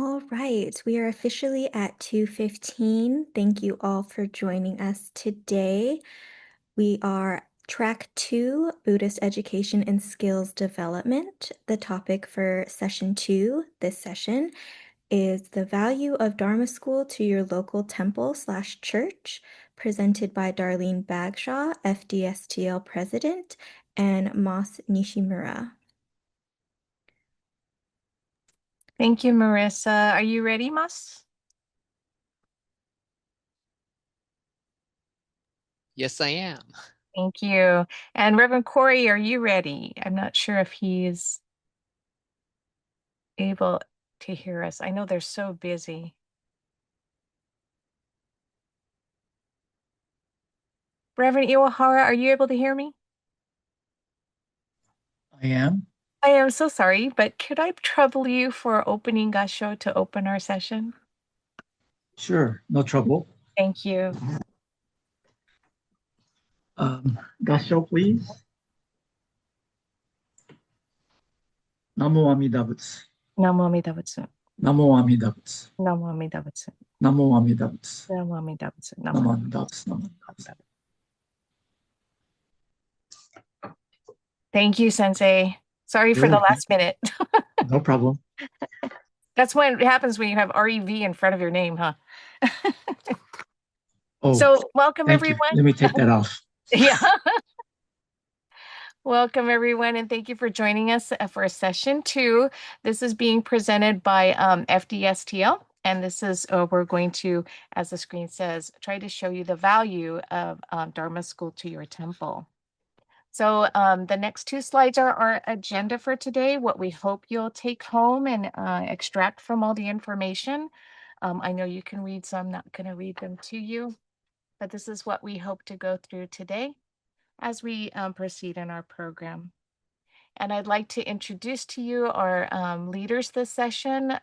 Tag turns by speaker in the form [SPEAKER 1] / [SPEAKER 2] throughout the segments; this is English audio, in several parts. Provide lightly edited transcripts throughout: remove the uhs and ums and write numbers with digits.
[SPEAKER 1] All right, we are officially at 2:15. Thank you all for joining us today. We are track 2, Buddhist Education and Skills Development. The topic for session 2, this session, is the value of Dharma School to your local temple/church, presented by Darlene Bagshaw, FDSTL President, and Mas Nishimura.
[SPEAKER 2] Thank you, Marissa. Are you ready, Mas?
[SPEAKER 3] Yes, I am.
[SPEAKER 2] Thank you. And Reverend Corey, are you ready? I'm not sure if he's able to hear us. I know they're so busy. Reverend Iwahara, are you able to hear me?
[SPEAKER 4] I am.
[SPEAKER 2] I am so sorry, but could I trouble you for opening Gasho to open our session?
[SPEAKER 4] Sure, no trouble.
[SPEAKER 2] Thank you.
[SPEAKER 4] Gasho, please. Namo Amida Butsu.
[SPEAKER 2] Namo Amida Butsu.
[SPEAKER 4] Namo Amida Butsu.
[SPEAKER 2] Namo Amida Butsu.
[SPEAKER 4] Namo Amida Butsu.
[SPEAKER 2] Namo Amida Butsu.
[SPEAKER 4] Namo Amida Butsu. Namo Amida Butsu.
[SPEAKER 2] Thank you, Sensei. Sorry for
[SPEAKER 4] You're
[SPEAKER 2] the
[SPEAKER 4] welcome.
[SPEAKER 2] last minute.
[SPEAKER 4] No problem.
[SPEAKER 2] That's what happens when you have REV in front of your name, huh?
[SPEAKER 4] Oh,
[SPEAKER 2] So welcome,
[SPEAKER 4] thank you.
[SPEAKER 2] everyone.
[SPEAKER 4] Let me take that off.
[SPEAKER 2] Yeah. Welcome, everyone, and thank you for joining us for session 2. This is being presented by FDSTL, and this is, we're going to, as the screen says, try to show you the value of Dharma School to your temple. So the next 2 slides are our agenda for today, what we hope you'll take home and extract from all the information. I know you can read, so I'm not going to read them to you, but this is what we hope to go through today as we proceed in our program. And I'd like to introduce to you our leaders this session.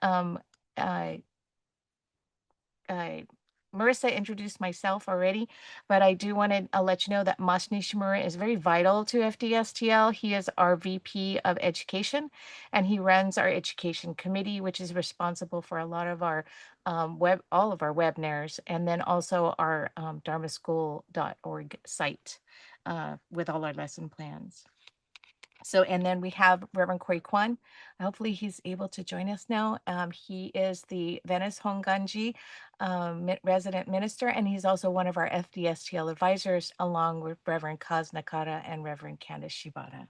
[SPEAKER 2] Marissa introduced myself already, but I do want to let you know that Mas Nishimura is very vital to FDSTL. He is our VP of Education, and he runs our Education Committee, which is responsible for a lot of our all of our webinars, and then also our dharmaschool.org site with all our lesson plans. So, and then we have Reverend Koi Kwan. Hopefully he's able to join us now. He is the Venice Honganji resident minister, and he's also one of our FDSTL advisors, along with Reverend Kaz Nakata and Reverend Candace Shibata.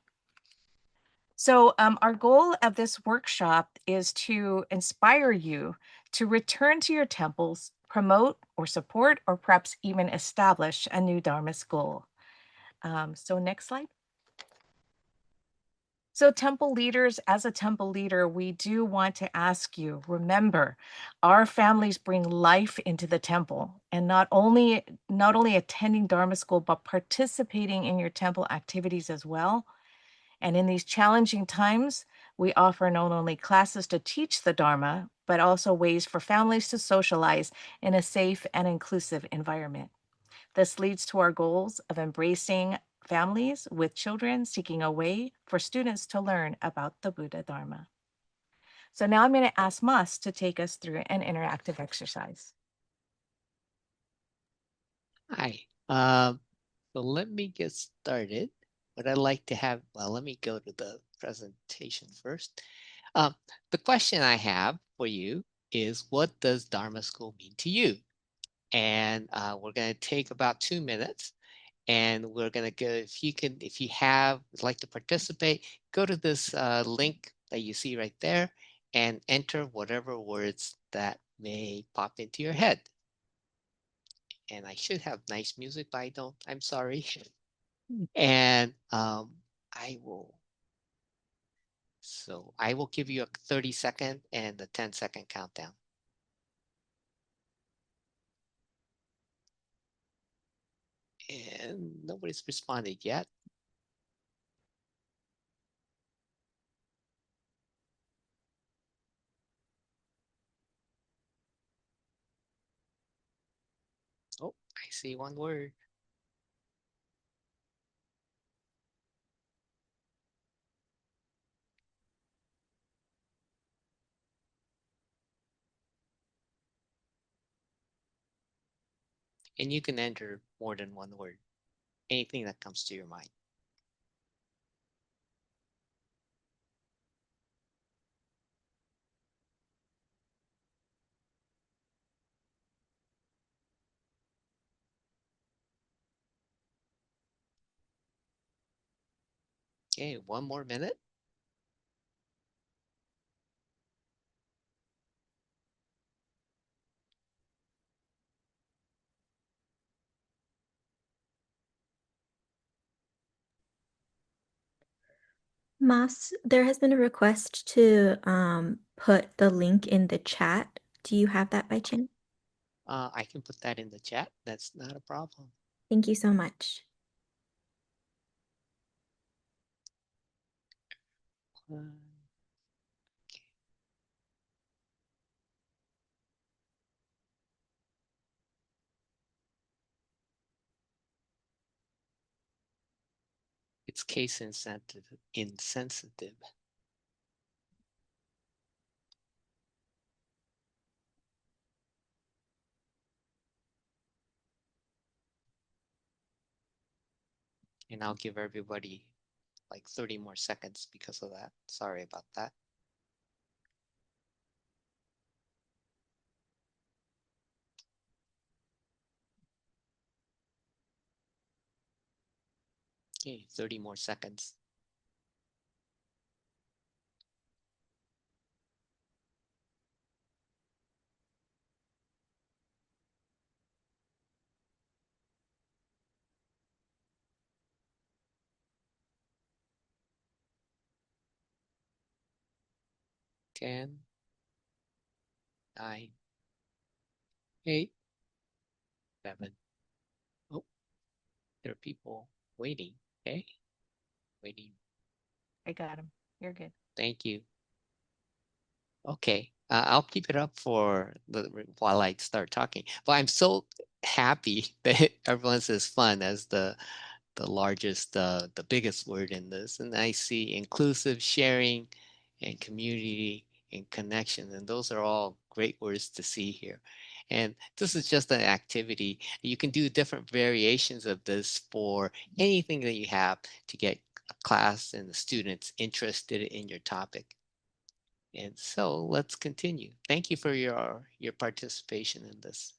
[SPEAKER 2] So our goal of this workshop is to inspire you to return to your temples, promote or support, or perhaps even establish a new Dharma school. So next slide. So temple leaders, as a temple leader, we do want to ask you, remember, our families bring life into the temple, and not only attending Dharma school, but participating in your temple activities as well. And in these challenging times, we offer not only classes to teach the Dharma, but also ways for families to socialize in a safe and inclusive environment. This leads to our goals of embracing families with children seeking a way for students to learn about the Buddha Dharma. So now I'm going to ask Mas to take us through an interactive exercise.
[SPEAKER 3] Hi. So let me get started. What I'd like to have, well, let me go to the presentation first. The question I have for you is, what does Dharma School mean to you? And we're going to take about 2 minutes, and we're going to go, if you like to participate, go to this link that you see right there and enter whatever words that may pop into your head. And I should have nice music, but I don't. I'm sorry. And I will give you a 30-second and a 10-second countdown. And nobody's responded yet. Oh, I see one word. And you can enter more than one word, anything that comes to your mind. Okay, 1 more minute.
[SPEAKER 1] Mas, there has been a request to put the link in the chat. Do you have that by chance?
[SPEAKER 3] I can put that in the chat. That's not a problem.
[SPEAKER 1] Thank you so much.
[SPEAKER 3] Okay. It's case insensitive. And I'll give everybody like 30 more seconds because of that. Sorry about that. Okay, 30 more seconds. Ten, 9, 8, 7. Oh, there are people waiting. Okay, waiting.
[SPEAKER 2] I got him. You're good.
[SPEAKER 3] Thank you. Okay, I'll keep it up for while I start talking. But I'm so happy that everyone says fun as the largest, the biggest word in this. And I see inclusive, sharing, and community and connection. And those are all great words to see here. And this is just an activity. You can do different variations of this for anything that you have to get a class and the students interested in your topic. And so let's continue. Thank you for your participation in this.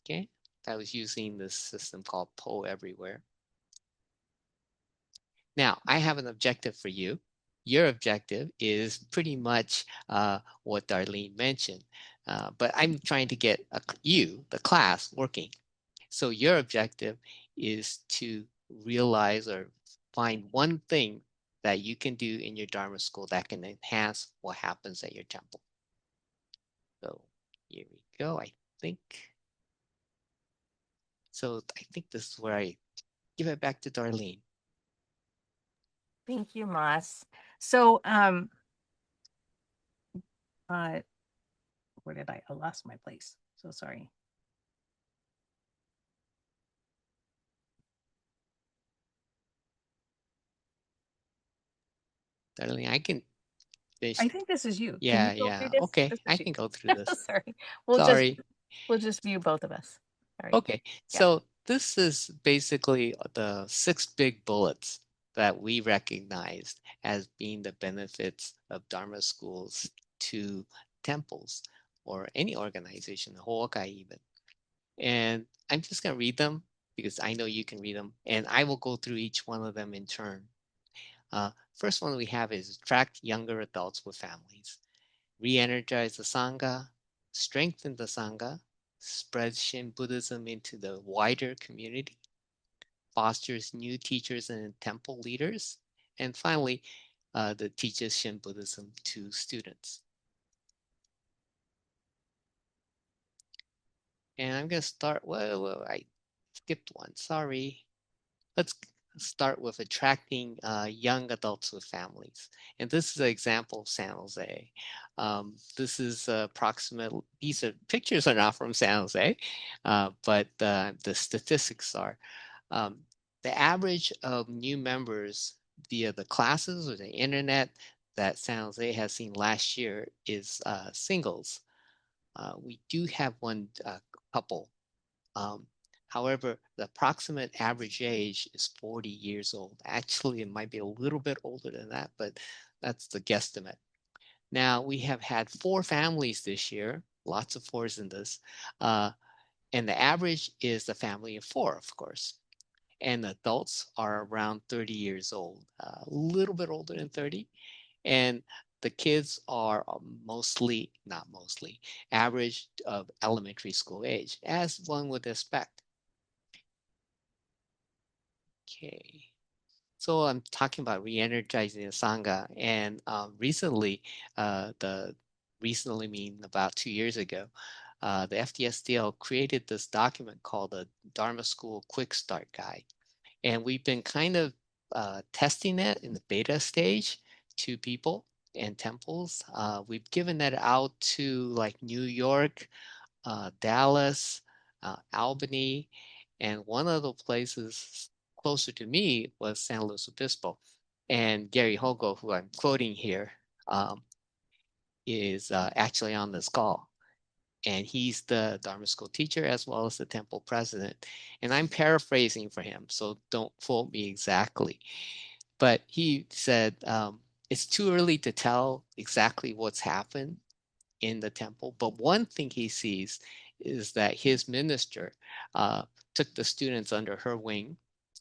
[SPEAKER 3] Okay, I was using this system called Po Everywhere. Now, I have an objective for you. Your objective is pretty much what Darlene mentioned, but I'm trying to get you, the class, working. So your objective is to realize or find one thing that you can do in your Dharma school that can enhance what happens at your temple. So here we go, I think. So I think this is where I give it back to Darlene.
[SPEAKER 2] Thank you, Mas. So, where did I lost my place? So sorry.
[SPEAKER 3] Darlene, I can finish.
[SPEAKER 2] I think this is you. Can you
[SPEAKER 3] Yeah,
[SPEAKER 2] go through
[SPEAKER 3] yeah.
[SPEAKER 2] this?
[SPEAKER 3] Okay,
[SPEAKER 2] This
[SPEAKER 3] I
[SPEAKER 2] is you.
[SPEAKER 3] can go through this.
[SPEAKER 2] Sorry.
[SPEAKER 3] Sorry.
[SPEAKER 2] We'll just view both of us. Sorry.
[SPEAKER 3] Okay,
[SPEAKER 2] Yeah.
[SPEAKER 3] so this is basically the 6 big bullets that we recognized as being the benefits of Dharma schools to temples or any organization, the Hokai even. And I'm just going to read them because I know you can read them, and I will go through each one of them in turn. First one we have is attract younger adults with families, re-energize the Sangha, strengthen the Sangha, spread Shin Buddhism into the wider community, fosters new teachers and temple leaders, and finally, that teaches Shin Buddhism to students. And I'm going to start, whoa, I skipped one, sorry. Let's start with attracting young adults with families. And this is an example of San Jose. This is these pictures are not from San Jose, but the statistics are. Um, the average of new members via the classes or the internet that San Jose has seen last year is singles. We do have one couple However, the approximate average age is 40 years old. Actually, it might be a little bit older than that, but that's the guesstimate. Now, we have had 4 families this year, lots of 4s in this, and the average is a family of 4, of course. And adults are around 30 years old, a little bit older than 30. And the kids are mostly, not mostly, average of elementary school age, as one would expect. Okay. So I'm talking about re-energizing the Sangha, and recently, recently mean about 2 years ago, the FDSTL created this document called the Dharma School Quick Start Guide. And we've been kind of testing it in the beta stage to people and temples. We've given that out to like New York, Dallas, Albany, and one of the places closer to me was San Luis Obispo. And Gary Hogo, who I'm quoting here, is actually on this call. And he's the Dharma School teacher as well as the temple president. And I'm paraphrasing for him, so don't quote me exactly. But he said, it's too early to tell exactly what's happened in the temple. But one thing he sees is that his minister took the students under her wing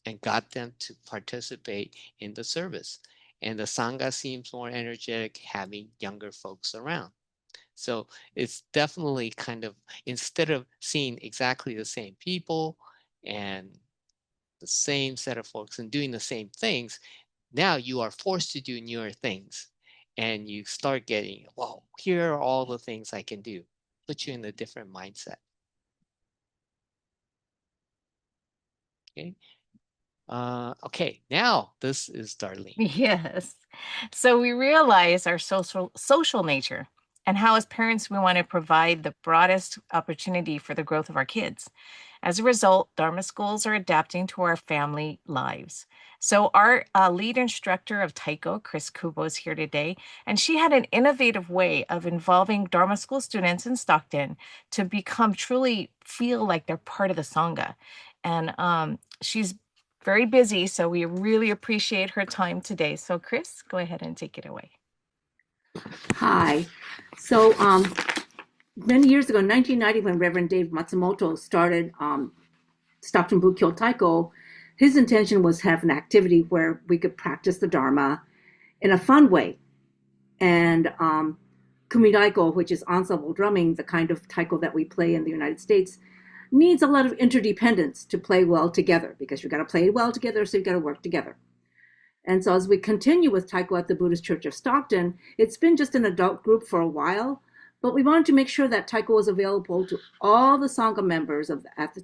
[SPEAKER 3] and got them to participate in the service. And the Sangha seems more energetic having younger folks around. So it's definitely kind of, instead of seeing exactly the same people and the same set of folks and doing the same things, now you are forced to do newer things. And you start getting, well, here are all the things I can do. Put you in a different mindset. Okay. Okay, now this is Darlene.
[SPEAKER 2] Yes. So we realize our social nature and how as parents we want to provide the broadest opportunity for the growth of our kids. As a result, Dharma schools are adapting to our family lives. So our lead instructor of Taiko, Chris Kubo, is here today, and she had an innovative way of involving Dharma school students in Stockton to become truly feel like they're part of the Sangha. And she's very busy, so we really appreciate her time today. So Chris, go ahead and take it away.
[SPEAKER 5] Hi. So many years ago, in 1990, when Reverend Dave Matsumoto started Stockton Bukkyo Taiko, his intention was to have an activity where we could practice the Dharma in a fun way. And kumidaiko, which is ensemble drumming, the kind of taiko that we play in the United States, needs a lot of interdependence to play well together, because you've got to play well together, so you've got to work together. And so as we continue with taiko at the Buddhist Church of Stockton, it's been just an adult group for a while, but we wanted to make sure that taiko was available to all the Sangha members at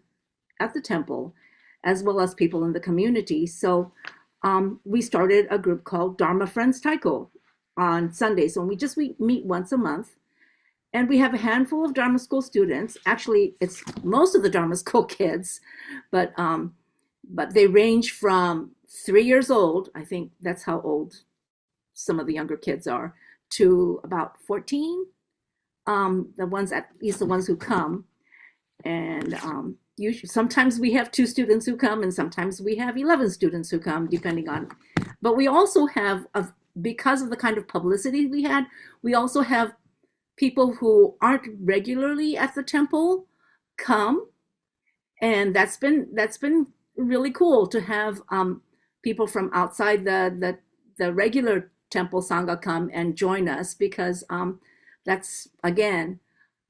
[SPEAKER 5] the temple, as well as people in the community. So we started a group called Dharma Friends Taiko on Sundays. So we meet once a month. And we have a handful of Dharma School students. Actually, it's most of the Dharma School kids, but they range from 3 years old, I think that's how old some of the younger kids are, to about 14. The ones, at least the ones who come. And usually, sometimes we have 2 students who come, and sometimes we have 11 students who come, depending on. But we also have, because of the kind of publicity we had, we also have people who aren't regularly at the temple come, and that's been really cool to have people from outside the regular temple sangha come and join us, because that's again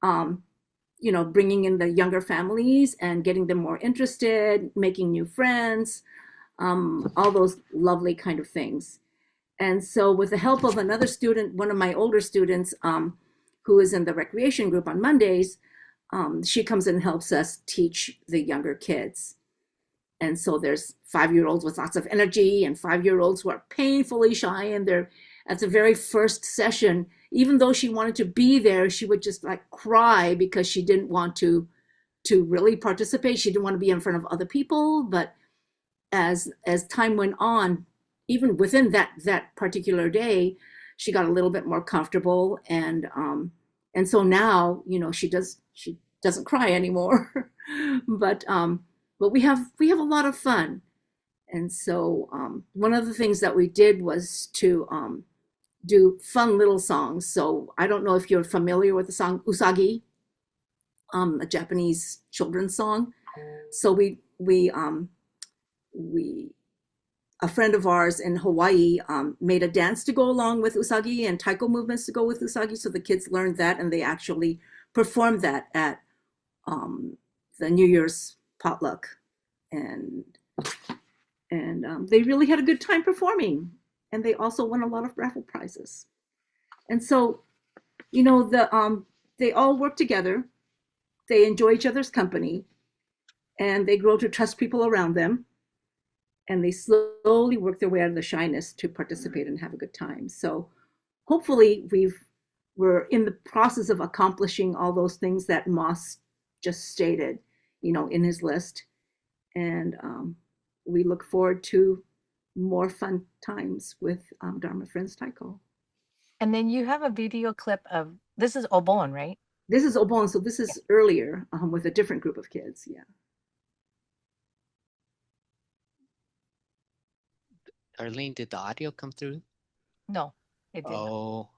[SPEAKER 5] bringing in the younger families and getting them more interested, making new friends, all those lovely kind of things. And so with the help of another student, one of my older students, who is in the recreation group on Mondays, she comes and helps us teach the younger kids. And so there's 5-year-olds with lots of energy and 5-year-olds who are painfully shy. And they're at the very first session, even though she wanted to be there, she would just like cry because she didn't want to really participate. She didn't want to be in front of other people. But as time went on, even within that particular day, she got a little bit more comfortable, and so now she doesn't cry anymore. but we have a lot of fun. And so one of the things that we did was to do fun little songs. So I don't know if you're familiar with the song Usagi, a Japanese children's song. So we a friend of ours in Hawaii made a dance to go along with Usagi and taiko movements to go with Usagi. So the kids learned that and they actually performed that at the New Year's potluck. And they really had a good time performing. And they also won a lot of raffle prizes. And so, they all work together. They enjoy each other's company and they grow to trust people around them. And they slowly work their way out of the shyness to participate and have a good time. So hopefully we're in the process of accomplishing all those things that Moss just stated, in his list. And we look forward to more fun times with Dharma Friends Taiko.
[SPEAKER 2] And then you have a video clip of, this is Obon, right?
[SPEAKER 5] This is Obon, so this is earlier with a different group of kids, yeah.
[SPEAKER 3] Darlene, did the audio come through?
[SPEAKER 2] No, it did not.
[SPEAKER 3] Oh,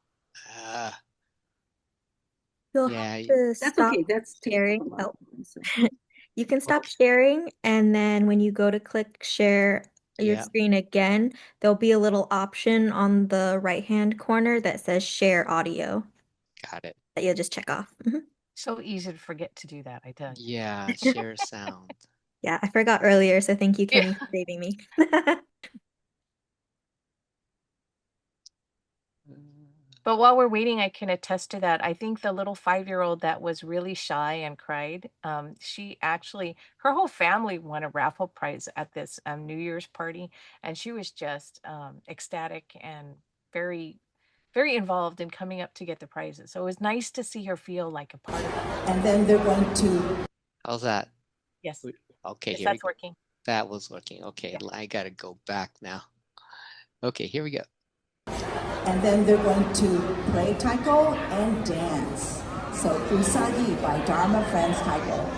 [SPEAKER 1] You'll
[SPEAKER 3] yeah.
[SPEAKER 1] have to
[SPEAKER 5] That's
[SPEAKER 1] stop
[SPEAKER 5] okay. That's
[SPEAKER 1] sharing.
[SPEAKER 5] taking a
[SPEAKER 1] Oh,
[SPEAKER 5] while, so.
[SPEAKER 1] you can stop sharing, and then when you go to click share your
[SPEAKER 3] Yeah.
[SPEAKER 1] screen again, there'll be a little option on the right-hand corner that says share audio
[SPEAKER 3] Got it.
[SPEAKER 1] that you'll just check off. Mhm.
[SPEAKER 2] So easy to forget to do that, I tell you.
[SPEAKER 3] Yeah, share sound.
[SPEAKER 1] Yeah, I forgot earlier, so thank you,
[SPEAKER 2] Yeah.
[SPEAKER 1] Kenny, for saving me.
[SPEAKER 2] But while we're waiting, I can attest to that. I think the little 5-year-old that was really shy and cried, she actually, her whole family won a raffle prize at this New Year's party, and she was just ecstatic and very, very involved in coming up to get the prizes. So it was nice to see her feel like a part of it.
[SPEAKER 6] And then they're going to.
[SPEAKER 3] How's that?
[SPEAKER 2] Yes,
[SPEAKER 3] Okay,
[SPEAKER 2] yes,
[SPEAKER 3] here we
[SPEAKER 2] that's
[SPEAKER 3] go.
[SPEAKER 2] working.
[SPEAKER 3] That was working. Okay,
[SPEAKER 2] Yeah.
[SPEAKER 3] I gotta go back now. Okay, here we go.
[SPEAKER 6] And then they're going to play taiko and dance. So Usagi by Dharma Friends Taiko.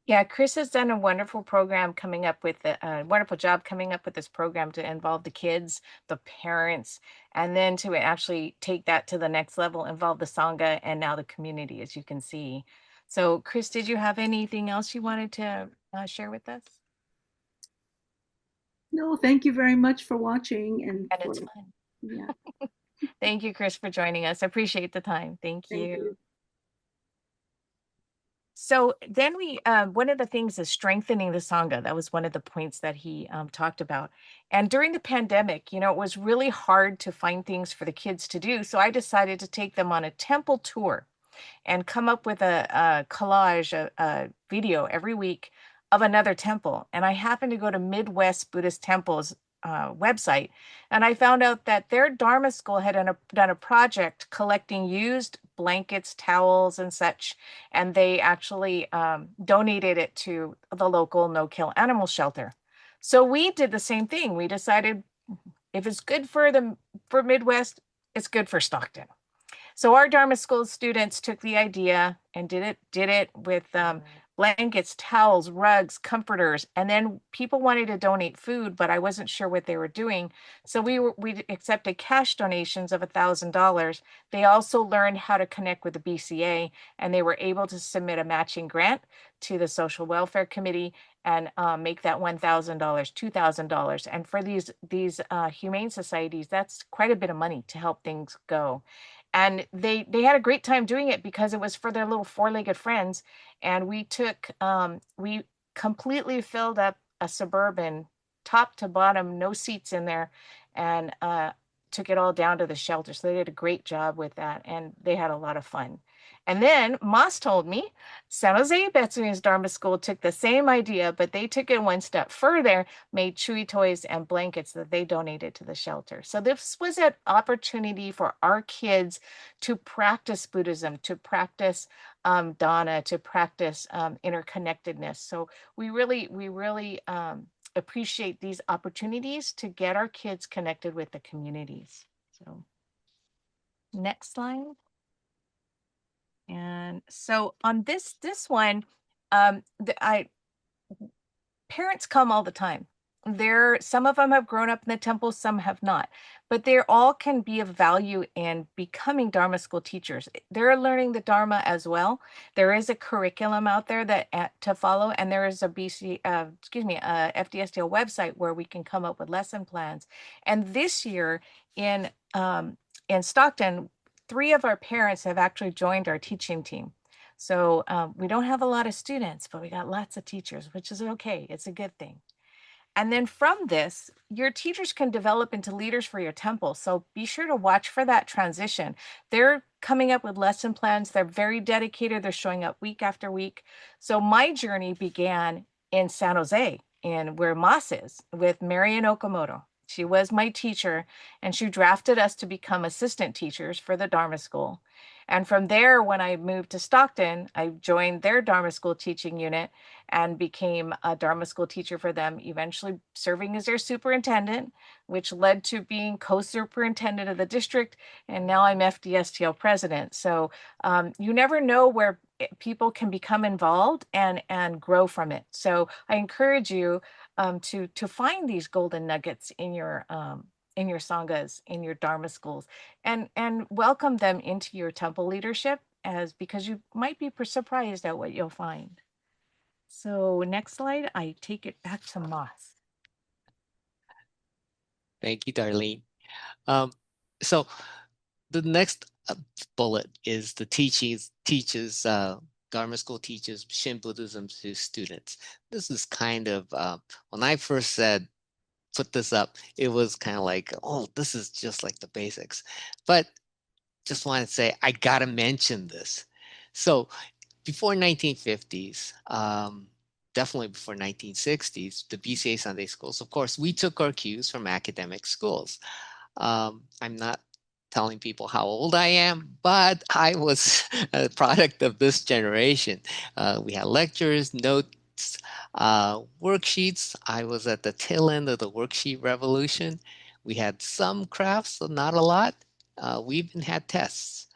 [SPEAKER 2] Yeah, Chris has done a wonderful program coming up with a wonderful job coming up with this program to involve the kids, the parents, and then to actually take that to the next level, involve the Sangha and now the community, as you can see. So, Chris, did you have anything else you wanted to share with us?
[SPEAKER 5] No, thank you very much for watching and
[SPEAKER 2] And
[SPEAKER 5] for,
[SPEAKER 2] it's fun.
[SPEAKER 5] yeah.
[SPEAKER 2] Thank you, Chris, for joining us. I appreciate the time. Thank
[SPEAKER 5] Thank
[SPEAKER 2] you.
[SPEAKER 5] you.
[SPEAKER 2] So then we, one of the things is strengthening the Sangha. That was one of the points that he talked about. And during the pandemic, it was really hard to find things for the kids to do. So I decided to take them on a temple tour and come up with a collage, a video every week of another temple. And I happened to go to Midwest Buddhist Temple's website, and I found out that their Dharma School had done a project collecting used blankets, towels, and such, and they actually donated it to the local no-kill animal shelter. So we did the same thing. We decided if it's good for Midwest, it's good for Stockton. So our Dharma School students took the idea and did it with blankets, towels, rugs, comforters, and then people wanted to donate food, but I wasn't sure what they were doing. So we accepted cash donations of $1,000. They also learned how to connect with the BCA, and they were able to submit a matching grant to the Social Welfare Committee and make that $1,000, $2,000. And for these humane societies, that's quite a bit of money to help things go. And they had a great time doing it because it was for their little four-legged friends. And we completely filled up a Suburban top to bottom, no seats in there, and took it all down to the shelter. So they did a great job with that, and they had a lot of fun. And then Moss told me San Jose Betsuin's Dharma School took the same idea, but they took it one step further, made chewy toys and blankets that they donated to the shelter. So this was an opportunity for our kids to practice Buddhism, to practice dana, to practice interconnectedness. So we really appreciate these opportunities to get our kids connected with the communities. So next slide. And so on this one, parents come all the time. Some of them have grown up in the temple, some have not, but they all can be of value in becoming Dharma school teachers. They're learning the Dharma as well. There is a curriculum out there that to follow, and there is a FDSTL website where we can come up with lesson plans. And this year in Stockton, 3 of our parents have actually joined our teaching team. So we don't have a lot of students, but we got lots of teachers, which is okay. It's a good thing. And then from this, your teachers can develop into leaders for your temple. So be sure to watch for that transition. They're coming up with lesson plans. They're very dedicated. They're showing up week after week. So my journey began in San Jose, where Moss is, with Marian Okamoto. She was my teacher, and she drafted us to become assistant teachers for the Dharma School. And from there, when I moved to Stockton, I joined their Dharma School teaching unit and became a Dharma School teacher for them, eventually serving as their superintendent, which led to being co-superintendent of the district. And now I'm FDSTL president. So you never know where people can become involved and grow from it. So I encourage you to find these golden nuggets in your sanghas, in your Dharma schools, and welcome them into your temple leadership, because you might be surprised at what you'll find. So next slide, I take it back to Moss.
[SPEAKER 3] Thank you, Darlene. So the next bullet is the teaches Dharma school teaches Shin Buddhism to students. This is kind of when I first put this up, it was kind of like, oh, this is just like the basics. But just want to say, I gotta mention this. So before 1950s, definitely before 1960s, the BCA Sunday schools, of course, we took our cues from academic schools. I'm not telling people how old I am, but I was a product of this generation. We had lectures, notes, worksheets. I was at the tail end of the worksheet revolution. We had some crafts, so not a lot. We even had tests.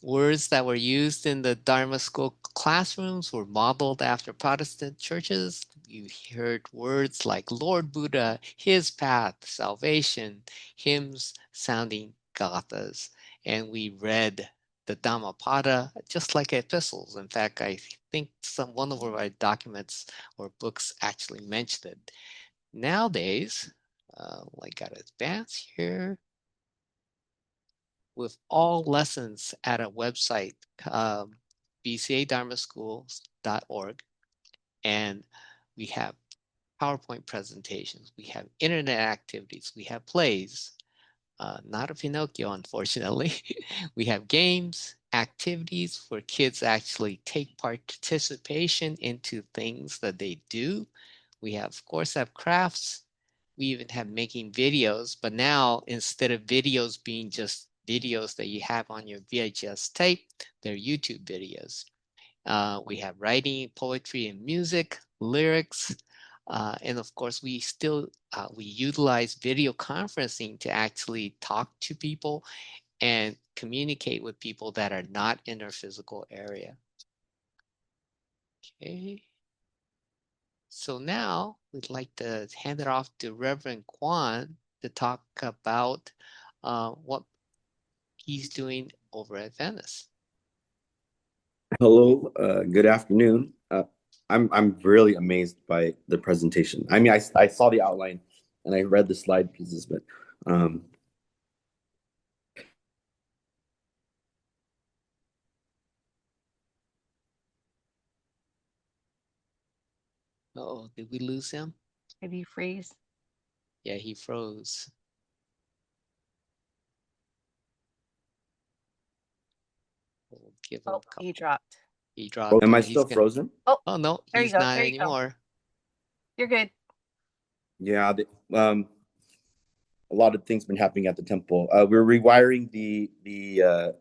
[SPEAKER 3] Words that were used in the Dharma school classrooms were modeled after Protestant churches. You heard words like Lord Buddha, his path, salvation, hymns sounding gathas. And we read the Dhammapada just like epistles. In fact, I think one of our documents or books actually mentioned it. Nowadays, I got to advance here. With all lessons at a website, bcadharmaschools.org, and we have PowerPoint presentations, we have internet activities, we have plays, not a Pinocchio, unfortunately. We have games, activities for kids actually take participation into things that they do. We have, of course, have crafts. We even have making videos, but now instead of videos being just videos that you have on your VHS tape, they're YouTube videos. We have writing, poetry, and music, lyrics, and of course, we utilize video conferencing to actually talk to people and communicate with people that are not in our physical area. Okay. So now we'd like to hand it off to Reverend Kwan to talk about what he's doing over at Venice.
[SPEAKER 7] Hello, good afternoon. I'm really amazed by the presentation. I mean, I saw the outline and I read the slide pieces, but
[SPEAKER 3] Oh, did we lose him?
[SPEAKER 2] Did he freeze?
[SPEAKER 3] Yeah, he froze. We'll give him a couple.
[SPEAKER 2] He dropped.
[SPEAKER 3] He dropped.
[SPEAKER 7] am I
[SPEAKER 3] He's
[SPEAKER 7] still
[SPEAKER 3] gonna...
[SPEAKER 7] frozen?
[SPEAKER 3] Oh no,
[SPEAKER 2] there you
[SPEAKER 3] he's
[SPEAKER 2] go.
[SPEAKER 3] not
[SPEAKER 2] There you go.
[SPEAKER 3] anymore.
[SPEAKER 2] You're good.
[SPEAKER 7] Yeah, a lot of things been happening at the temple. We're rewiring the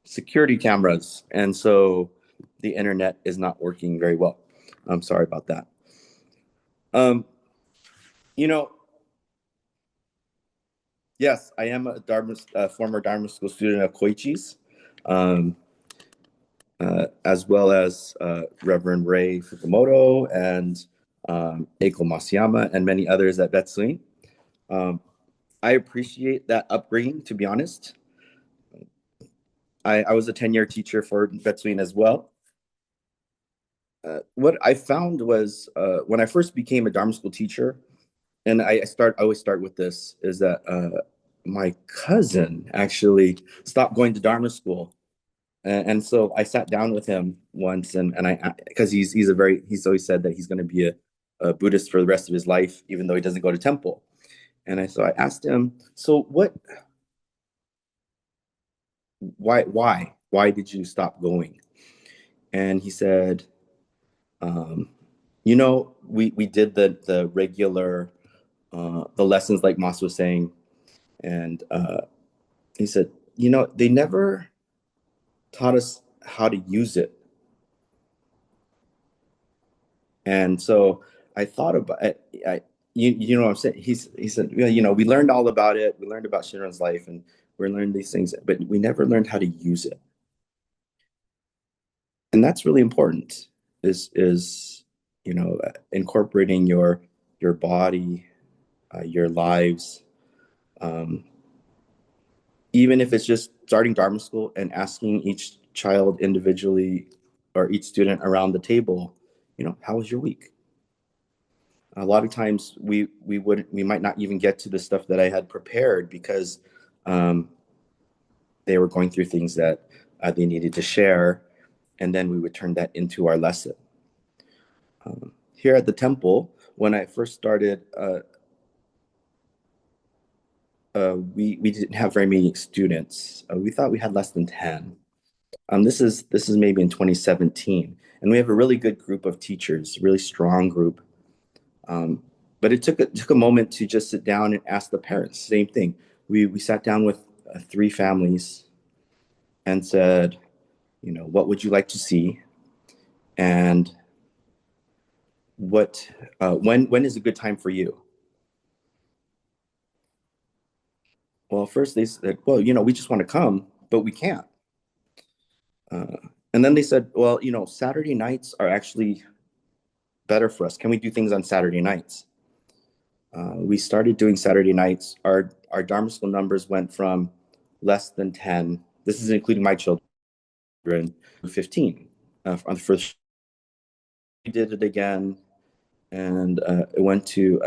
[SPEAKER 7] security cameras, and so the internet is not working very well. I'm sorry about that. You know, yes, I am a former Dharma School student of Koichi's, as well as Reverend Ray Fukumoto and Eiko Masayama and many others at Betsui. I appreciate that upbringing, to be honest. I was a 10-year teacher for Betsui as well. What I found was when I first became a Dharma School teacher, and I always start with this, is that my cousin actually stopped going to Dharma School. And so I sat down with him once, and I, because he's always said that he's going to be a Buddhist for the rest of his life, even though he doesn't go to temple. And so I asked him, so why did you stop going? And he said, we did the regular, the lessons like Mas was saying. And he said, they never taught us how to use it. And so I thought about it. You know what I'm saying? He said, we learned all about it. We learned about Shinran's life, and we learned these things, but we never learned how to use it. And that's really important. Is incorporating your body, your lives, even if it's just starting Dharma School and asking each child individually or each student around the table, how was your week? A lot of times we might not even get to the stuff that I had prepared because they were going through things that they needed to share, and then we would turn that into our lesson. Here at the temple, when I first started, we didn't have very many students. We thought we had less than 10. This is maybe in 2017, and we have a really good group of teachers, really strong group. But it took a moment to just sit down and ask the parents. Same thing. We sat down with 3 families and said, what would you like to see, and when is a good time for you? Well, first they said, well, we just want to come, but we can't. And then they said, well, Saturday nights are actually better for us. Can we do things on Saturday nights? We started doing Saturday nights. Our Dharma School numbers went from less than 10. This is including my children, 15. On the first, we did it again, and it went to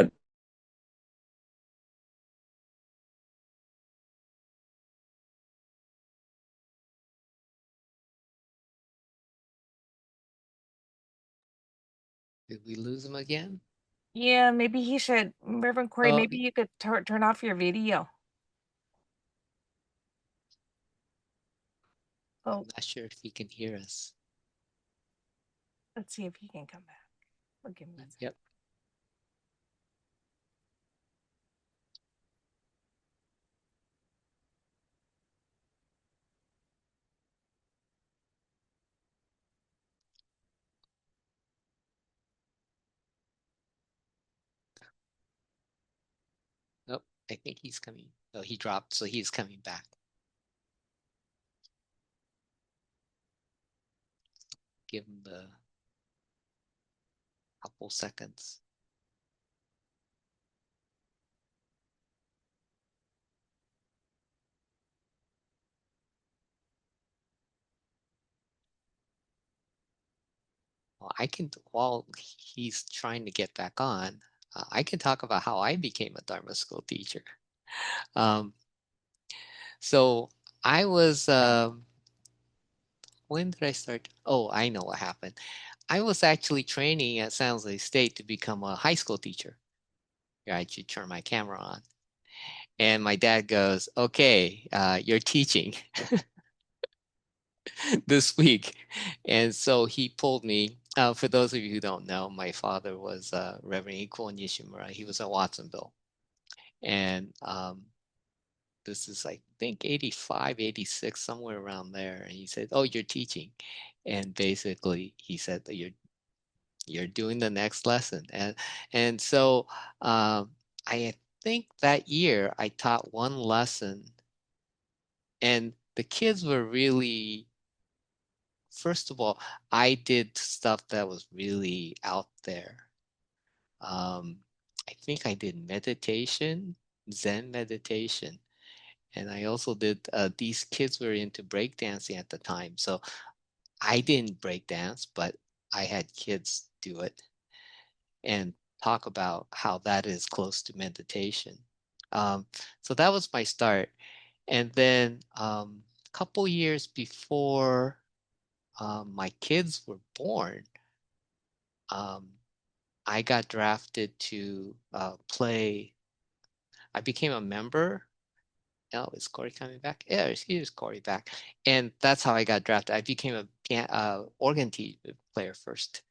[SPEAKER 3] Did we lose him again?
[SPEAKER 2] Yeah, maybe he should. Reverend Corey, maybe you could turn off your video. Oh,
[SPEAKER 3] I'm not sure if he can hear us.
[SPEAKER 2] let's see if he can come back. We'll give him a second.
[SPEAKER 3] Yep. Nope. I think he's coming. Oh, he dropped, so he's coming back. Give him the couple seconds. Well, while he's trying to get back on, I can talk about how I became a Dharma School teacher. So I was, when did I start? Oh, I know what happened. I was actually training at San Jose State to become a high school teacher. Here, I should turn my camera on. And my dad goes, okay, you're teaching this week. And so he pulled me. For those of you who don't know, my father was Reverend Iko Nishimura. He was at Watsonville. And this is, I think, 85, 86, somewhere around there. And he said, oh, you're teaching. And basically, he said that you're doing the next lesson. And so I think that year I taught one lesson. And the kids were really, first of all, I did stuff that was really out there. I think I did meditation, Zen meditation. And I also did, these kids were into breakdancing at the time. So I didn't breakdance, but I had kids do it and talk about how that is close to meditation. So that was my start. And then a couple years before my kids were born, I got drafted to play. I became a member. Oh, is Corey coming back? Yeah, here's Corey back. And that's how I got drafted. I became a organ player first.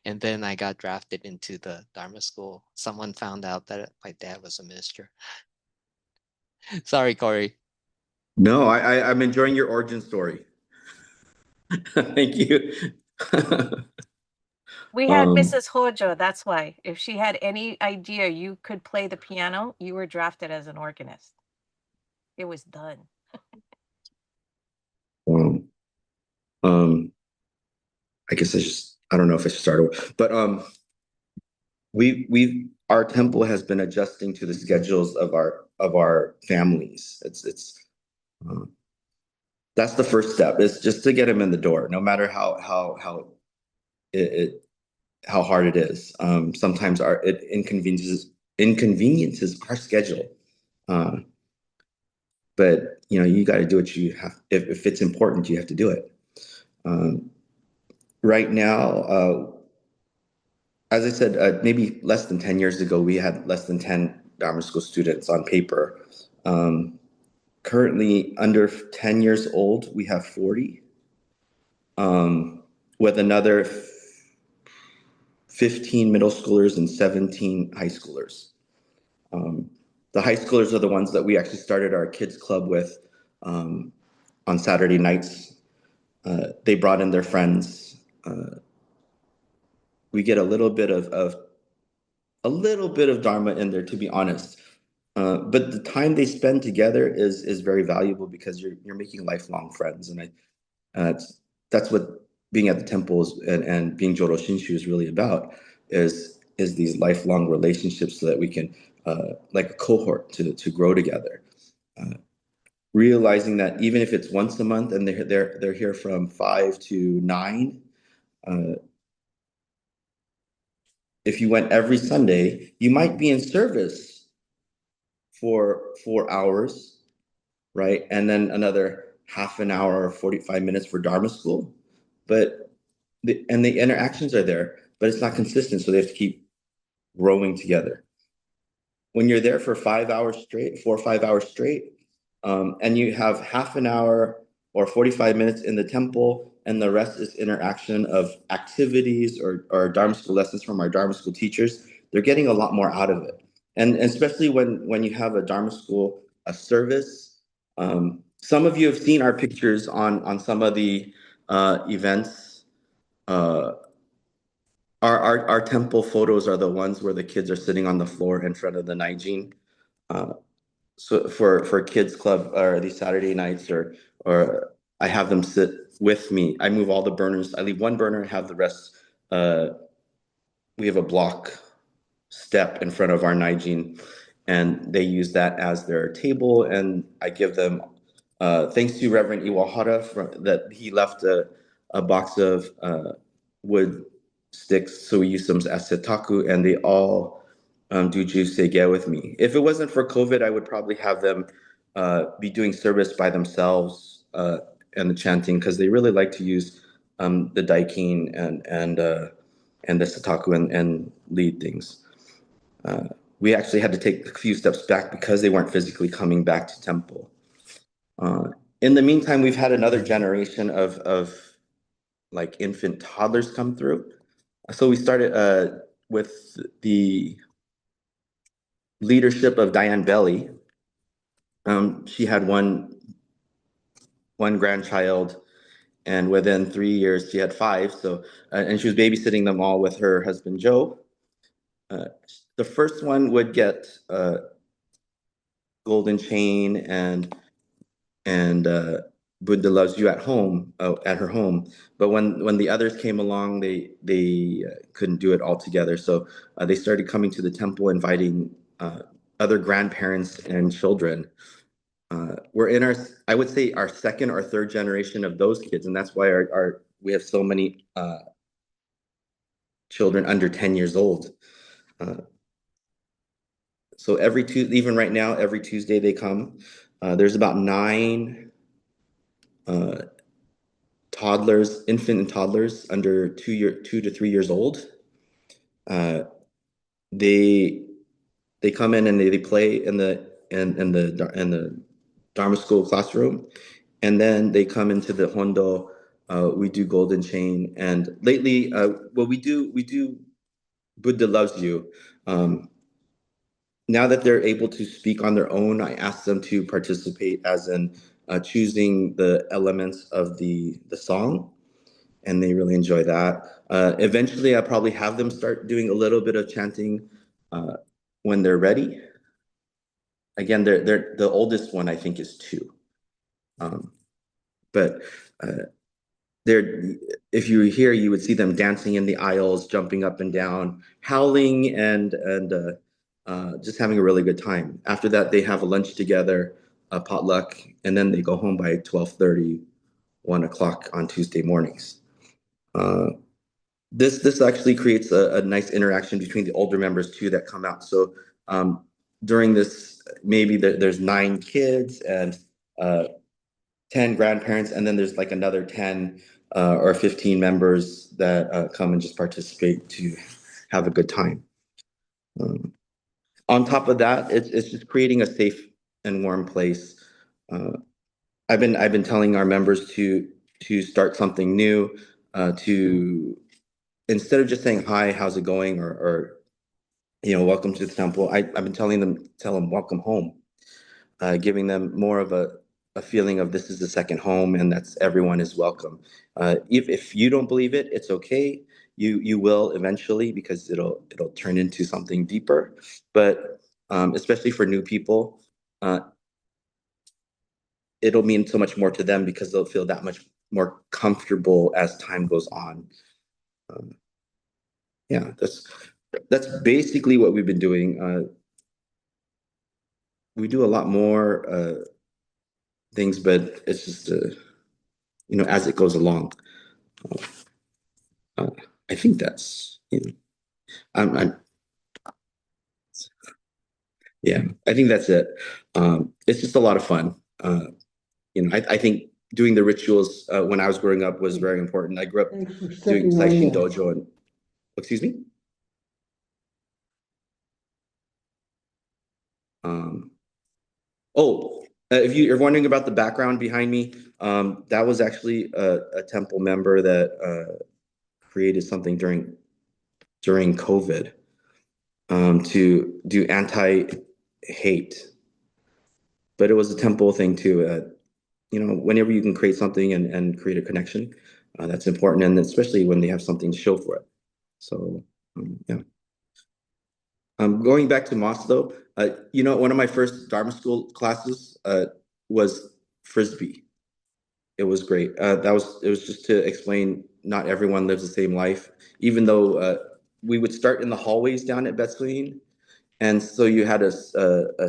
[SPEAKER 3] And then I got drafted into the Dharma School. Someone found out that my dad was a minister. Sorry, Corey.
[SPEAKER 7] No, I'm enjoying your origin story. Thank you.
[SPEAKER 2] We had Mrs. Hojo, that's why. If she had any idea you could play the piano, you were drafted as an organist. It was done.
[SPEAKER 7] I guess I don't know if I should start over, but our temple has been adjusting to the schedules of our families. That's the first step, is just to get them in the door, no matter how hard it is. Sometimes it inconveniences our schedule. But you got to do what you have. If it's important, you have to do it. Right now, as I said, maybe less than 10 years ago, we had less than 10 Dharma School students on paper. Currently, under 10 years old, we have 40, with another 15 middle schoolers and 17 high schoolers. The high schoolers are the ones that we actually started our kids club with on Saturday nights. They brought in their friends. We get a little bit of Dharma in there, to be honest. But the time they spend together is very valuable, because you're making lifelong friends, and that's what being at the temples and being Joro Shinshu is really about, is these lifelong relationships, so that we can like a cohort to grow together. Realizing that even if it's once a month and they're here from 5 to 9. If you went every Sunday, you might be in service for 4 hours, right? And then another half an hour or 45 minutes for Dharma school. But the interactions are there, but it's not consistent. So they have to keep growing together. When you're there for 5 hours straight, 4 or 5 hours straight, and you have half an hour or 45 minutes in the temple, and the rest is interaction of activities or Dharma school lessons from our Dharma school teachers. They're getting a lot more out of it. And especially when you have a Dharma school, a service. Some of you have seen our pictures on some of the events. Our temple photos are the ones where the kids are sitting on the floor in front of the Naijin. So for kids club or these Saturday nights or I have them sit with me. I move all the burners. I leave one burner, have the rest. We have a block step in front of our Nijin, and they use that as their table. And I give them, thanks to Reverend Iwahara that he left a box of wood sticks, so we use them as setaku, and they all do jusei with me. If it wasn't for COVID, I would probably have them be doing service by themselves and the chanting, because they really like to use the daikin and the setaku and lead things. We actually had to take a few steps back because they weren't physically coming back to temple. In the meantime, we've had another generation of like infant toddlers come through. So we started with the leadership of Diane Belly. She had one grandchild, and within 3 years she had 5. So and she was babysitting them all with her husband Joe. The first one would get golden chain and Buddha loves you at home at her home. But when the others came along, they couldn't do it all together. So they started coming to the temple, inviting other grandparents and children. We're in I would say our second or third generation of those kids, and that's why we have so many children under 10 years old. So even right now, every Tuesday they come. There's about 9 toddlers, infant and toddlers under 2 to 3 years old. They come in and they play in the Dharma School classroom, and then they come into the Hondo. We do golden chain, and lately, well, we do Buddha loves you. Now that they're able to speak on their own, I ask them to participate, as in choosing the elements of the song, and they really enjoy that. Eventually, I'll probably have them start doing a little bit of chanting when they're ready. Again, they're the oldest one, I think, is 2. But they're, if you were here, you would see them dancing in the aisles, jumping up and down, howling, and just having a really good time. After that, they have a lunch together, a potluck, and then they go home by 12:30, 1 o'clock on Tuesday mornings. This actually creates a nice interaction between the older members too that come out. So during this, maybe there's 9 kids and 10 grandparents, and then there's like another 10 or 15 members that come and just participate to have a good time. On top of that, it's just creating a safe and warm place. I've been telling our members to start something new, to instead of just saying hi, how's it going, or welcome to the temple. I've been tell them welcome home, giving them more of a feeling of this is the second home, and that's everyone is welcome. If you don't believe it, it's okay. You will eventually, because it'll turn into something deeper. But especially for new people, it'll mean so much more to them because they'll feel that much more comfortable as time goes on. Yeah, that's basically what we've been doing. We do a lot more things, but it's just as it goes along. I think that's I'm yeah, I think that's it. It's just a lot of fun. I think doing the rituals when I was growing up was very important. I grew up doing Saishin Dojo and excuse me. If you're wondering about the background behind me, That was actually a temple member that created something during COVID to do anti-hate, but it was a temple thing too. Whenever you can create something and create a connection, that's important, and especially when they have something to show for it. So, yeah. Going back to Moss though, one of my first Dharma School classes was Frisbee. It was great. It was just to explain not everyone lives the same life, even though we would start in the hallways down at Bethlehem, and so you had a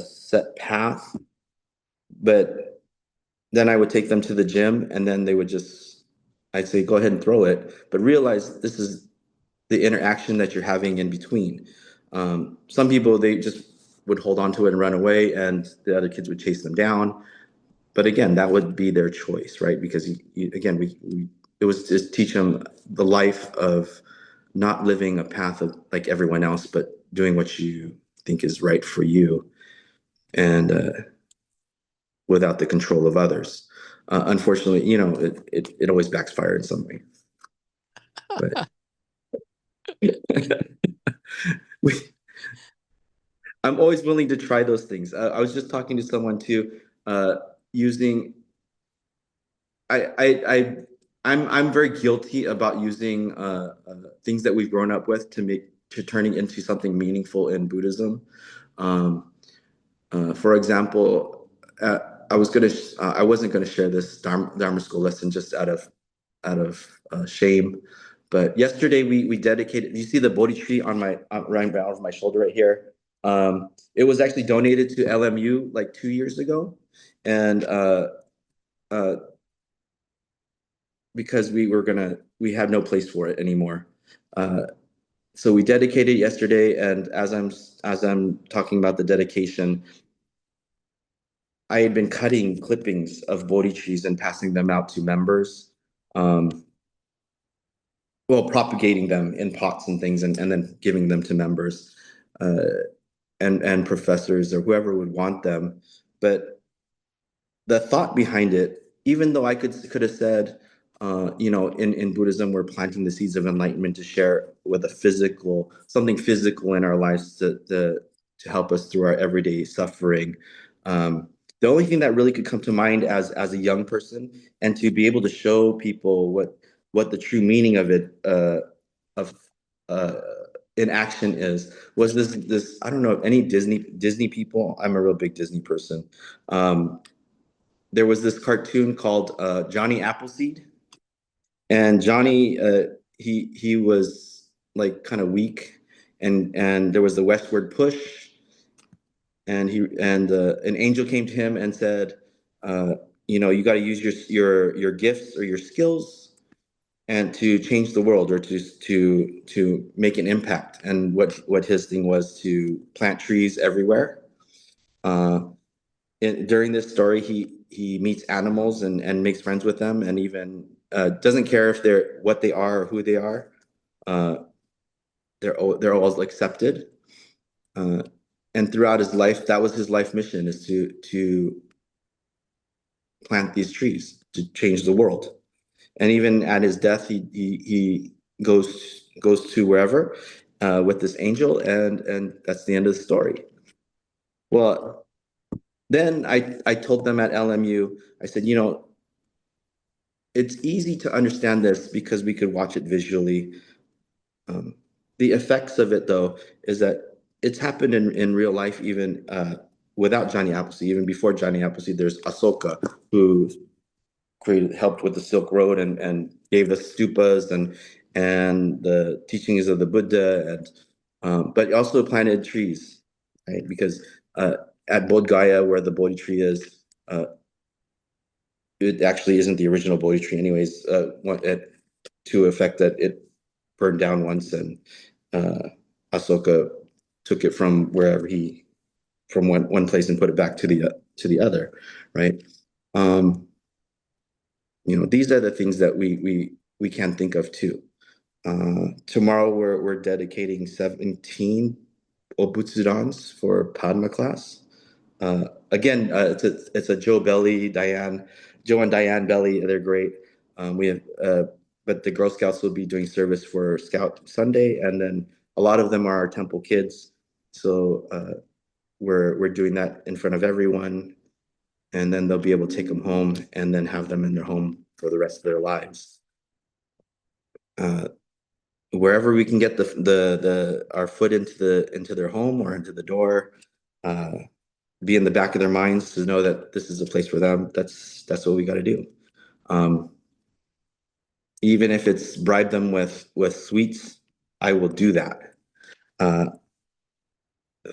[SPEAKER 7] set path, but then I would take them to the gym, and then I'd say, go ahead and throw it, but realize this is the interaction that you're having in between. Some people, they just would hold on to it and run away, and the other kids would chase them down. But again, that would be their choice, right? Because again, it was to teach them the life of not living a path of like everyone else, but doing what you think is right for you, and without the control of others. Unfortunately, it always backfired in some way. But I'm always willing to try those things. I was just talking to someone too, using. I'm very guilty about using things that we've grown up with to turning into something meaningful in Buddhism. For example, I wasn't gonna share this Dharma School lesson just out of shame, but yesterday we dedicated. You see the Bodhi tree on my right over my shoulder right here. It was actually donated to LMU like 2 years ago, and uh, because we had no place for it anymore. So we dedicated yesterday, and as I'm talking about the dedication, I had been cutting clippings of Bodhi trees and passing them out to members. Well, propagating them in pots and things, and then giving them to members, and professors or whoever would want them. But the thought behind it, even though I could have said, in Buddhism, we're planting the seeds of enlightenment to share with something physical in our lives to help us through our everyday suffering. The only thing that really could come to mind as a young person, and to be able to show people what the true meaning of it of in action was this. I don't know if any Disney people. I'm a real big Disney person. There was this cartoon called Johnny Appleseed, and Johnny he was like kind of weak, and there was the westward push, and an angel came to him and said, you got to use your gifts or your skills and to change the world, or to make an impact. And what his thing was to plant trees everywhere. During this story, he meets animals and makes friends with them, and even doesn't care if they're what they are or who they are. Uh, they're all accepted. And throughout his life, that was his life mission: is to plant these trees to change the world. And even at his death, he goes to wherever with this angel, and that's the end of the story. Well, then I told them at LMU, I said, it's easy to understand this because we could watch it visually. The effects of it, though, is that it's happened in real life, even without Johnny Appleseed. Even before Johnny Appleseed, there's Asoka, who helped with the Silk Road, and gave the stupas and the teachings of the Buddha, but also planted trees, right? Because at Bodh Gaya, where the Bodhi tree is, it actually isn't the original Bodhi tree, anyways. To effect that it burned down once, and Asoka took it from one place and put it back to the other, right? These are the things that we can think of too. Tomorrow we're dedicating 17 Obutsudans for Padma class. Again, it's a Joe Belly, Diane, Joe and Diane Belly, they're great. We have, but the Girl Scouts will be doing service for Scout Sunday, and then a lot of them are our temple kids. So we're doing that in front of everyone, and then they'll be able to take them home and then have them in their home for the rest of their lives. Wherever we can get our foot into their home or into the door, be in the back of their minds to know that this is a place for them. That's what we got to do. Even if it's bribe them with sweets, I will do that.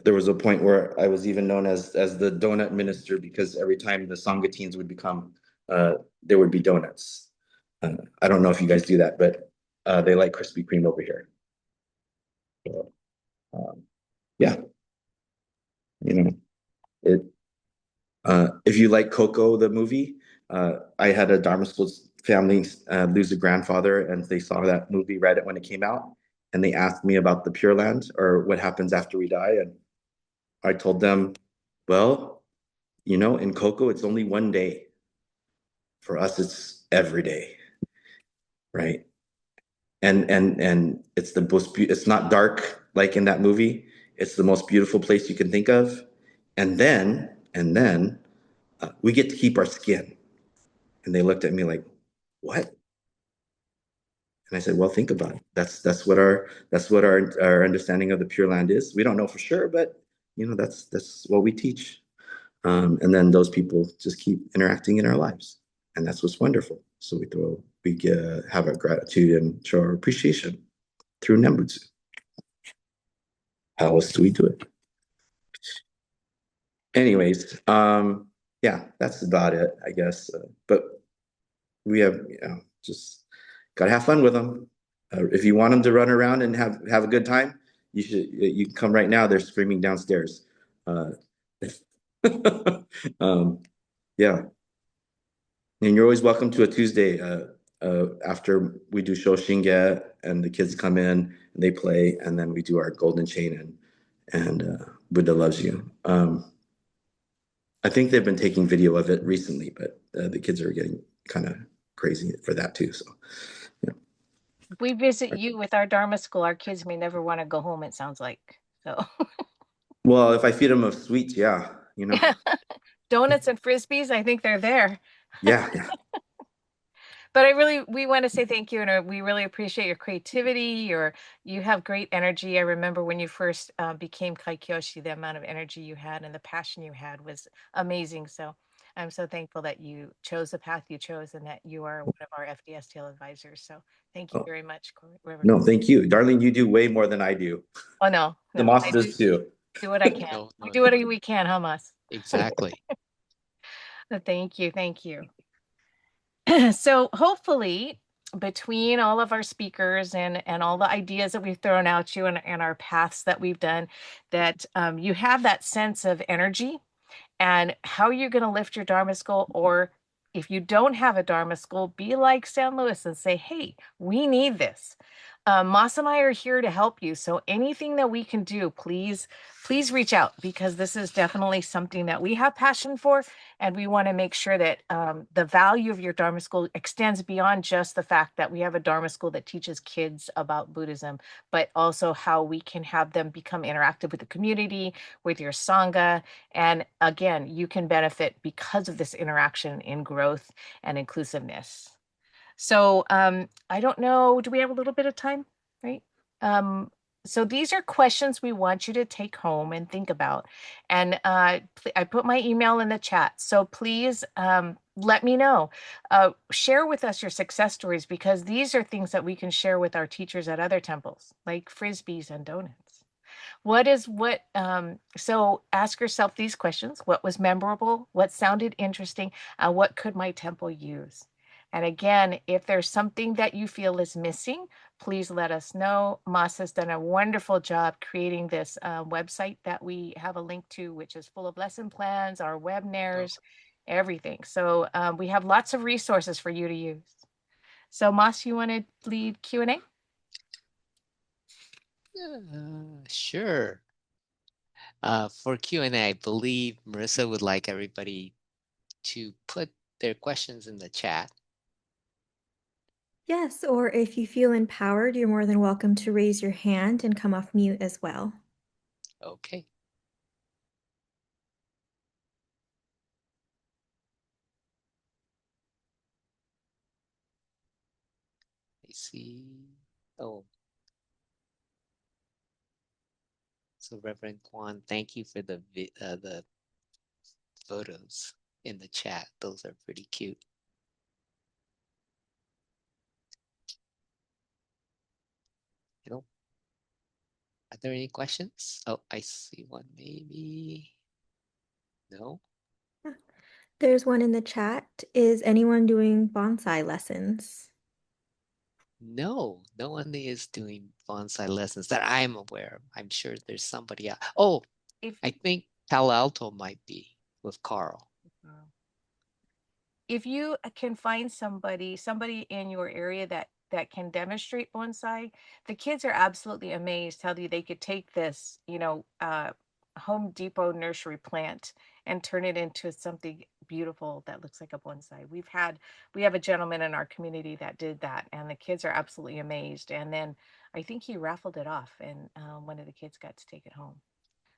[SPEAKER 7] There was a point where I was even known as the donut minister, because every time the Sangha teens would become, there would be donuts. I don't know if you guys do that, but they like Krispy Kreme over here. So, yeah, you know, it. If you like Coco, the movie, I had a Dharma School family lose a grandfather, and they saw that movie, read it when it came out, and they asked me about the Pure Land, or what happens after we die, and I told them, well, in Coco, it's only one day. For us, it's every day, right? And it's the most it's not dark like in that movie. It's the most beautiful place you can think of, and then we get to keep our skin. And they looked at me like, what? And I said, well, think about it. That's what our understanding of the Pure Land is. We don't know for sure, but that's what we teach. And then those people just keep interacting in our lives, and that's what's wonderful. So we have our gratitude and show our appreciation through Nembutsu. How else do we do it? Anyways, yeah, that's about it, I guess. But we have, just gotta have fun with them. If you want them to run around and have a good time, you can come right now. They're screaming downstairs. Uh, yeah, and you're always welcome to a Tuesday after we do Shoshinge, and the kids come in and they play, and then we do our golden chain and Buddha loves you. I think they've been taking video of it recently, but the kids are getting kind of crazy for that too. So, yeah.
[SPEAKER 2] We visit you with our Dharma School. Our kids may never want to go home, it sounds like. So
[SPEAKER 7] Well, if I feed them of sweets, yeah,
[SPEAKER 2] donuts and frisbees, I think they're there.
[SPEAKER 7] yeah.
[SPEAKER 2] But we want to say thank you, and we really appreciate your creativity. You have great energy. I remember when you first became Kaikyoshi, the amount of energy you had and the passion you had was amazing. So I'm so thankful that you chose the path you chose and that you are one of our FDSTL advisors. So thank you
[SPEAKER 7] Oh,
[SPEAKER 2] very much, Reverend.
[SPEAKER 7] no, thank you, Darlene. You do way more than I do.
[SPEAKER 2] Oh no,
[SPEAKER 7] The
[SPEAKER 2] no,
[SPEAKER 7] Moss
[SPEAKER 2] I
[SPEAKER 7] does too.
[SPEAKER 2] do what I can.
[SPEAKER 3] No,
[SPEAKER 2] We
[SPEAKER 3] no,
[SPEAKER 2] do what
[SPEAKER 3] no.
[SPEAKER 2] we can, huh, Mas?
[SPEAKER 3] Exactly.
[SPEAKER 2] Thank you, thank you. So hopefully between all of our speakers and all the ideas that we've thrown out you and our paths that we've done, that you have that sense of energy and how you're going to lift your Dharma school. Or if you don't have a Dharma school, be like San Luis and say, hey, we need this. Moss and I are here to help you. So anything that we can do, please reach out, because this is definitely something that we have passion for. And we want to make sure that the value of your Dharma school extends beyond just the fact that we have a Dharma school that teaches kids about Buddhism, but also how we can have them become interactive with the community, with your Sangha. And again, you can benefit because of this interaction in growth and inclusiveness. So I don't know, do we have a little bit of time, right? So these are questions we want you to take home and think about. And I put my email in the chat. So please let me know. Share with us your success stories, because these are things that we can share with our teachers at other temples, like frisbees and donuts. So ask yourself these questions. What was memorable? What sounded interesting? What could my temple use? And again, if there's something that you feel is missing, please let us know. Mas has done a wonderful job creating this website that we have a link to, which is full of lesson plans, our webinars, everything. So we have lots of resources for you to use. So Mas, you want to lead Q&A?
[SPEAKER 3] Sure. For Q&A, I believe Marissa would like everybody to put there are questions in the chat.
[SPEAKER 1] Yes, or if you feel empowered, you're more than welcome to raise your hand and come off mute as well.
[SPEAKER 3] Okay. I see. Oh, so Reverend Kwan, thank you for the photos in the chat. Those are pretty cute. You know, are there any questions? Oh, I see one maybe. No?
[SPEAKER 1] There's one in the chat. Is anyone doing bonsai lessons?
[SPEAKER 3] No, no one is doing bonsai lessons that I'm aware of. I'm sure there's somebody else. Oh,
[SPEAKER 2] If
[SPEAKER 3] I think Palo Alto might be with Carl.
[SPEAKER 2] if you can find somebody in your area that can demonstrate bonsai, the kids are absolutely amazed how they could take this, Home Depot nursery plant and turn it into something beautiful that looks like a bonsai. We have a gentleman in our community that did that, and the kids are absolutely amazed. And then I think he raffled it off, and one of the kids got to take it home.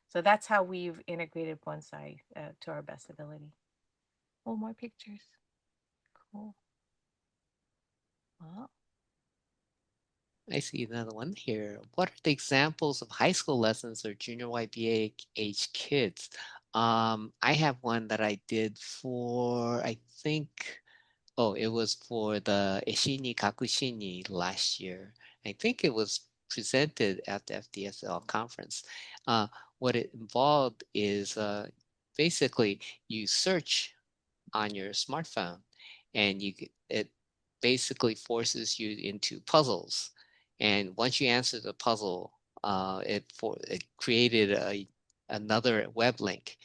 [SPEAKER 2] So that's how we've integrated bonsai to our best ability. Oh, more pictures. Cool. Wow.
[SPEAKER 3] I see another one here. What are the examples of high school lessons or junior YBA age kids? I have one that I did for, I think, oh, it was for the Eshini Kakushini last year. I think it was presented at the FDSL conference. What it involved is basically you search on your smartphone and it basically forces you into puzzles. And once you answer the puzzle, it created another web link,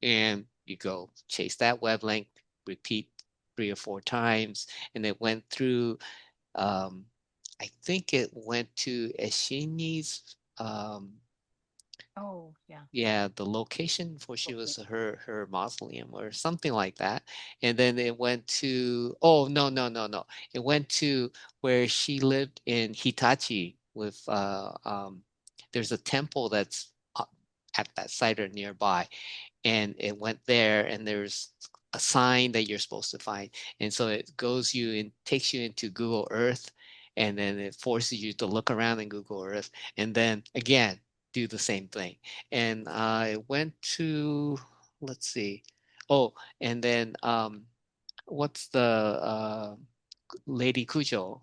[SPEAKER 3] and you go chase that web link, repeat 3 or 4 times, and it went through. I think it went to Eshini's.
[SPEAKER 2] Oh, yeah.
[SPEAKER 3] Yeah, the location where she was her mausoleum or something like that. And then it went to, oh, no. It went to where she lived in Hitachi with there's a temple that's at that site or nearby. And it went there, and there's a sign that you're supposed to find. And so it goes you and takes you into Google Earth, and then it forces you to look around in Google Earth, and then again do the same thing. And I went to, let's see, oh, and then what's the Lady Cujo?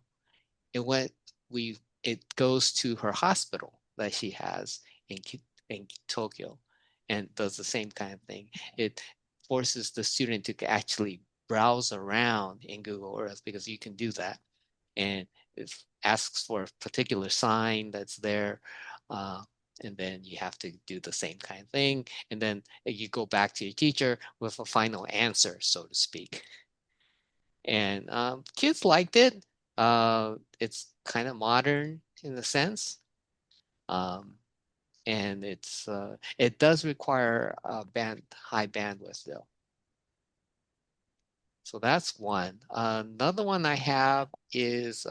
[SPEAKER 3] It went, it goes to her hospital that she has in in Tokyo, and does the same kind of thing. It forces the student to actually browse around in Google Earth, because you can do that, and it asks for a particular sign that's there. Uh, and then you have to do the same kind of thing. And then you go back to your teacher with a final answer, so to speak. And kids liked it. It's kind of modern in a sense. Um, and it does require high bandwidth though. So that's one. Another one I have is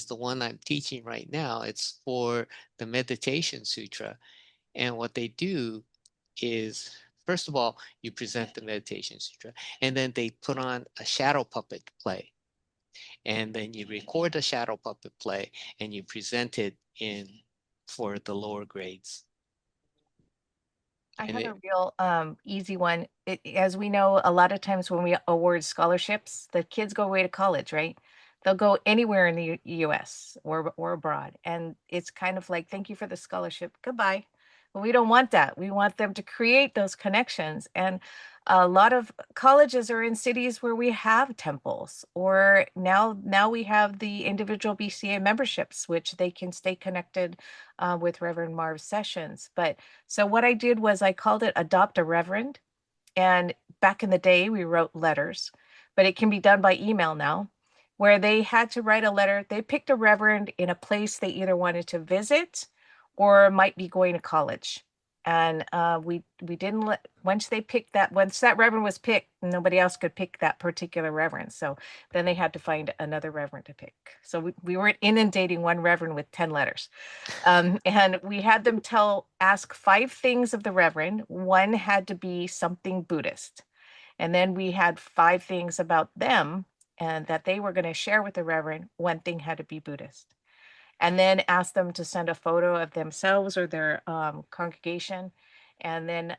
[SPEAKER 3] the one I'm teaching right now. It's for the Meditation Sutra. And what they do is, first of all, you present the Meditation Sutra, and then they put on a shadow puppet play. And then you record the shadow puppet play and you present it in for the lower grades.
[SPEAKER 2] I
[SPEAKER 3] And
[SPEAKER 2] have
[SPEAKER 3] it,
[SPEAKER 2] a real easy one. As we know, a lot of times when we award scholarships, the kids go away to college, right? They'll go anywhere in the US or abroad. And it's kind of like, thank you for the scholarship. Goodbye. But we don't want that. We want them to create those connections. And a lot of colleges are in cities where we have temples, or now we have the individual BCA memberships, which they can stay connected with Reverend Marv's sessions. But so what I did was I called it Adopt a Reverend. And back in the day, we wrote letters, but it can be done by email now, where they had to write a letter. They picked a reverend in a place they either wanted to visit or might be going to college. And we didn't let, once that reverend was picked, nobody else could pick that particular reverend. So then they had to find another reverend to pick. So we weren't inundating one reverend with 10 letters. And we had them ask 5 things of the reverend. One had to be something Buddhist. And then we had 5 things about them and that they were going to share with the reverend. One thing had to be Buddhist. And then ask them to send a photo of themselves or their congregation, and then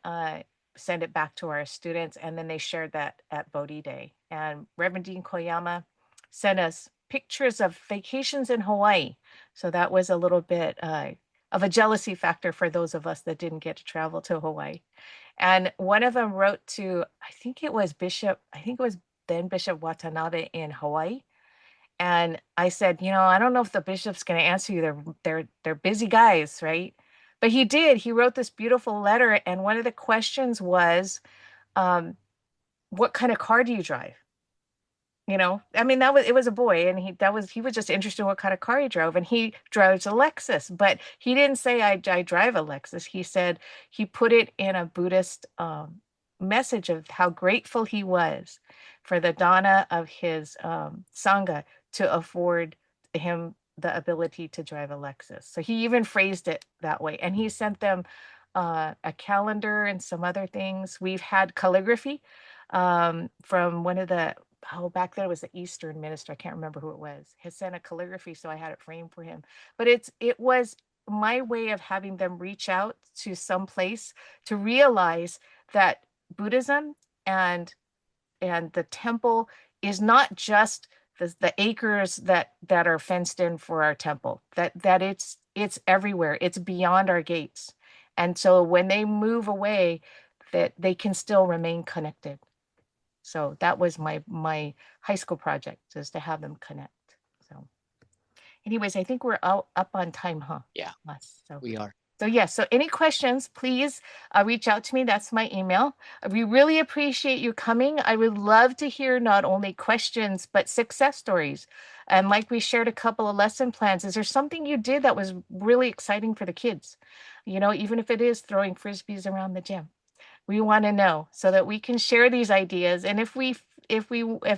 [SPEAKER 2] send it back to our students. And then they shared that at Bodhi Day. And Reverend Dean Koyama sent us pictures of vacations in Hawaii. So that was a little bit of a jealousy factor for those of us that didn't get to travel to Hawaii. And one of them wrote to, I think it was then Bishop Watanabe in Hawaii. And I said, I don't know if the bishop's going to answer you. They're busy guys, right? But he did. He wrote this beautiful letter, and one of the questions was, what kind of car do you drive? I mean, it was a boy, and he was just interested in what kind of car he drove, and he drives a Lexus. But he didn't say I drive a Lexus. He said he put it in a Buddhist message of how grateful he was for the dana of his sangha to afford him the ability to drive a Lexus. So he even phrased it that way, and he sent them a calendar and some other things. We've had calligraphy from one of the back then it was the Eastern minister. I can't remember who it was. He sent a calligraphy, so I had it framed for him. But it was my way of having them reach out to some place to realize that Buddhism and the temple is not just the acres that are fenced in for our temple. That it's everywhere. It's beyond our gates. And so when they move away, that they can still remain connected. So that was my high school project, is to have them connect. So anyways, I think we're up on time, huh?
[SPEAKER 3] Yeah,
[SPEAKER 2] So
[SPEAKER 3] we are.
[SPEAKER 2] So yes, so any questions, please reach out to me. That's my email. We really appreciate you coming. I would love to hear not only questions, but success stories. And like we shared a couple of lesson plans, is there something you did that was really exciting for the kids? Even if it is throwing frisbees around the gym. We want to know so that we can share these ideas. And if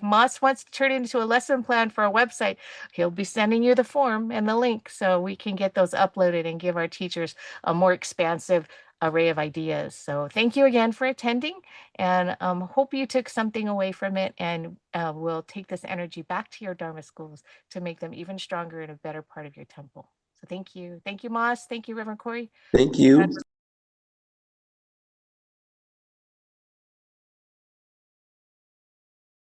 [SPEAKER 2] Moss wants to turn it into a lesson plan for our website, he'll be sending you the form and the link so we can get those uploaded and give our teachers a more expansive array of ideas. So thank you again for attending, and hope you took something away from it, and we'll take this energy back to your Dharma schools to make them even stronger and a better part of your temple. So thank you. Thank you, Moss. Thank you, Reverend Corey.
[SPEAKER 7] Thank you.